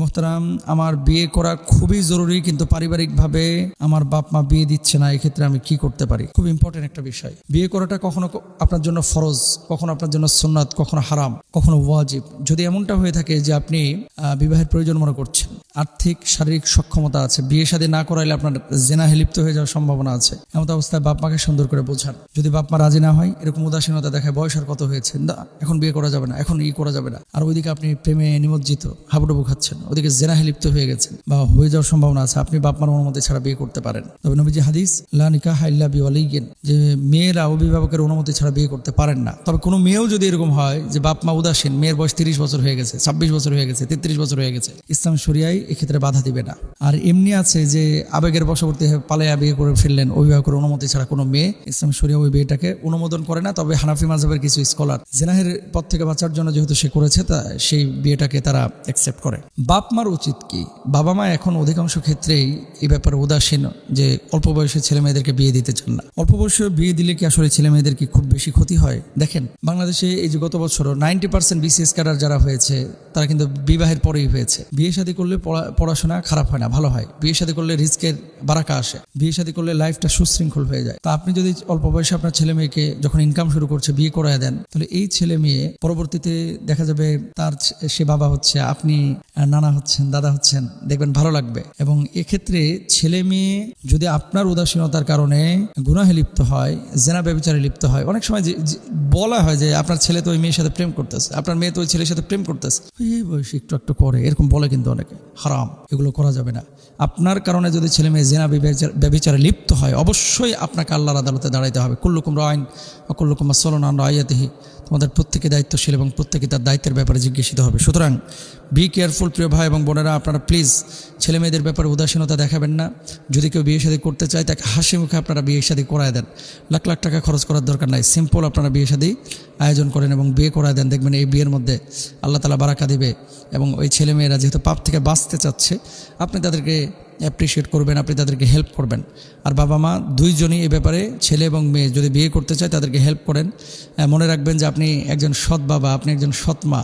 মোহতারাম, আমার বিয়ে করা খুবই জরুরি, কিন্তু পারিবারিকভাবে আমার বাপ মা বিয়ে দিচ্ছে না। এক্ষেত্রে আমি কি করতে পারি? খুব ইম্পর্টেন্ট একটা বিষয়। বিয়ে করাটা কখনো আপনার জন্য ফরজ, কখনো আপনার জন্য সুন্নাত, কখনো হারাম, কখনো ওয়াজিব। যদি এমনটা হয়ে থাকে যে আপনি বিবাহের প্রয়োজন মনে করছেন, আর্থিক শারীরিক সক্ষমতা আছে, বিয়ে শাদী না করাইলে আপনার জেনাহে লিপ্ত হয়ে যাওয়ার সম্ভাবনা আছে, এমন অবস্থায় বাপ মাকে সুন্দর করে বোঝান। যদি বাপ মা রাজি না হয়, এরকম উদাসীনতা দেখায়, বয়স আর কত হয়েছে, না এখন বিয়ে করা যাবে না, এখন করা যাবে না, আর ওইদিকে আপনি প্রেমে নিমজ্জিত হাবুডুবু খাচ্ছেন, ওদিকে জেনাহে লিপ্ত হয়ে গেছেন বা হয়ে যাওয়ার সম্ভাবনা আছে, আপনি বাপ মার অনুমতি ছাড়া বিয়ে করতে পারেন। তবে নবীজি হাদিস লা নিকাহা ইল্লা বিওয়ালিয়্যিন, যে মেয়েরা অভিভাবকের অনুমতি ছাড়া বিয়ে করতে পারেন না। তবে কোনো মেয়েও যদি এরকম হয় যে বাপ মা উদাসীন, মেয়ের বয়স 30 বছর হয়ে গেছে, 26 বছর হয়ে গেছে, 33 বছর হয়ে গেছে, ইসলাম শরিয়ায় এক্ষেত্রে বাধা দিবে না। আর এমনি আছে যে আবেগের বশবর্তী হয়ে পালাইয়া বিয়ে করে ফেললেন অভিভাবকের অনুমতি ছাড়া, কোনো মেয়ে, ইসলাম শরিয়া ওই বিয়েটাকে অনুমোদন করে না। তবে হানাফি মাযহাবের কিছু স্কলার জেনাহের পথ থেকে বাঁচার জন্য যেহেতু সে করেছে, তা সেই বিয়েটাকে তারা অ্যাকসেপ্ট করে। বাপ মার উচিত কি? বাবা মা এখন অধিকাংশ ক্ষেত্রেই এই ব্যাপারে উদাসীন, যে অল্প বয়সের ছেলে মেয়েদেরকে বিয়ে দিতে চান না। অল্প বয়সে বিয়ে দিলে কি আসলে ছেলে মেয়েদের কি খুব বেশি ক্ষতি হয়? দেখেন, বাংলাদেশে এই যে গত বছরও 90% বিসিএস ক্যাডার যারা হয়েছে তারা কিন্তু বিবাহের পরেই হয়েছে। বিয়ে শাদী করলে পড়াশোনা খারাপ হয় না, ভালো হয়। বিয়ে শাদী করলে রিস্কের বারাকা আসে। বিয়ে শাদী করলে লাইফটা সুশৃঙ্খল হয়ে যায়। তা আপনি যদি অল্প বয়সে আপনার ছেলে মেয়েকে যখন ইনকাম শুরু করছে বিয়ে করায় দেন, তাহলে এই ছেলে মেয়ে পরবর্তীতে দেখা যাবে তার সে বাবা হচ্ছে, আপনি নানা হচ্ছেন, দাদা হচ্ছেন, দেখবেন ভালো লাগবে। এবং এক্ষেত্রে ছেলে মেয়ে যদি আপনার উদাসীনতার কারণে গুনাহে লিপ্ত হয়, জেনা ব্যভিচারে লিপ্ত হয়, অনেক সময় বলা হয় যে আপনার ছেলে তো ওই মেয়ের সাথে প্রেম করতেছে, আপনার মেয়ে তো ওই ছেলের সাথে প্রেম করতেছে, এই বয়সে একটু একটু করে, এরকম বলে কিন্তু অনেকে। হারাম, এগুলো করা যাবে না। আপনার কারণে যদি ছেলে মেয়ে জেনা ব্যভিচারে লিপ্ত হয়, অবশ্যই আপনাকে আল্লাহর আদালতে দাঁড়াইতে হবে। কুল্লুকুম রাইন ওয়া কুল্লুকুম মাসউলুন আন রাইয়াতিহি, তোমাদের প্রত্যেকে দায়িত্বশীল এবং প্রত্যেকে তার দায়িত্বের ব্যাপারে জিজ্ঞাসিত হবে। সুতরাং বি কেয়ারফুল প্রিয় ভাই এবং বোনেরা, আপনারা প্লিজ ছেলে মেয়েদের ব্যাপারে উদাসীনতা দেখাবেন না। যদি কেউ বিয়ে শাদী করতে চায়, তাকে হাসি মুখে আপনারা বিয়ে শাদী করায় দেন। লাখ লাখ টাকা খরচ করার দরকার নাই, সিম্পল আপনারা বিয়ে শাদী আয়োজন করেন এবং বিয়ে করায় দেন। দেখবেন এই বিয়ের মধ্যে আল্লাহ তাআলা বারাকা দিবে। এবং ওই ছেলে মেয়েরা যেহেতু পাপ থেকে বাঁচতে চাচ্ছে, আপনি তাদেরকে অ্যাপ্রিসিয়েট করবেন, আপনি তাদেরকে হেল্প করবেন। আর বাবা মা দুইজনই এই ব্যাপারে, ছেলে এবং মেয়ে যদি বিয়ে করতে চায় তাদেরকে হেল্প করেন। মনে রাখবেন যে আপনি একজন সৎ বাবা, আপনি একজন সৎ মা,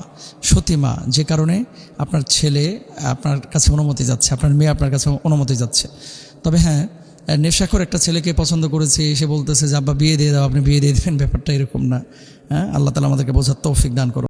সতী মা, যে কারণে আপনার ছেলে আপনার কাছে অনুমতি যাচ্ছে, আপনার মেয়ে আপনার কাছে অনুমতি যাচ্ছে। তবে হ্যাঁ, নেশাখোর একটা ছেলেকে পছন্দ করেছে, এসে বলতেছে যে আব্বা বিয়ে দিয়ে দাও, আপনি বিয়ে দিয়ে দেবেন, ব্যাপারটা এরকম না। হ্যাঁ, আল্লাহ তাআলা আমাদেরকে বোঝার তৌফিক দান করুন।